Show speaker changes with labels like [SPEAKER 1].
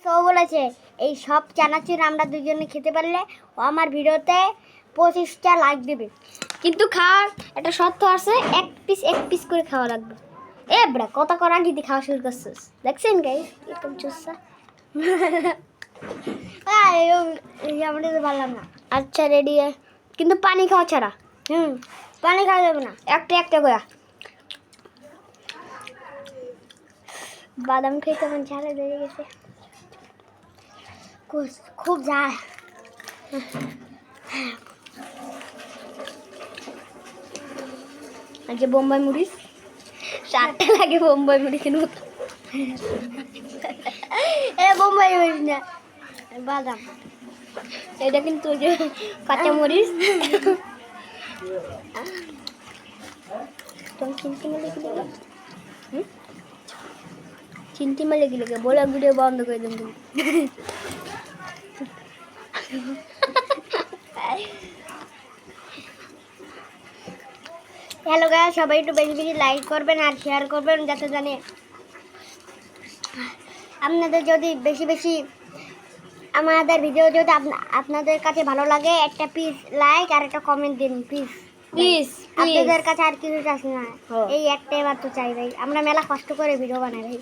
[SPEAKER 1] তো বলেছে এই সব চানাচুর আমরা দুজনে খেতে পারলে ও আমার ভিডিওতে 25টা লাইক দেবে, কিন্তু খাওয়ার একটা শর্ত আছে, এক পিস করে খাওয়া লাগবে। এ বড়া কত করা যদি খাওয়া শুরু করছিস, দেখছেন গাইস এরকম চুষা আমরা তো পারলাম না। আচ্ছা রেডি, কিন্তু পানি খাওয়া ছাড়া। পানি খাওয়া যাবে না, একটা করে। বাদাম খেয়ে তখন ঝালে বেড়ে গেছে, খুব ঝাল। আর যে বোম্বাই মরিচ, সাতটা লাগে বোম্বাই মরিচের মতো। এ বোম্বাই মরিচ না, বাদাম। এটা কিন্তু ওই যে কাঁচা মরিচ। চিন্তি মালে কি লাগে বলে ভিডিও বন্ধ করে দেন তুমি। হ্যালো গাইস, সবাই একটু বেশি বেশি লাইক করবেন আর শেয়ার করবেন, যাতে জানে আপনাদের যদি বেশি বেশি আমাদের ভিডিও যদি আপনাদের কাছে ভালো লাগে, একটা প্লিজ লাইক আর একটা কমেন্ট দিন প্লিজ। আপনাদের কাছে আর কিছু চাই না, এই একটাই মাত্র চাই ভাই, আমরা মেলা কষ্ট করে ভিডিও বানাই ভাই।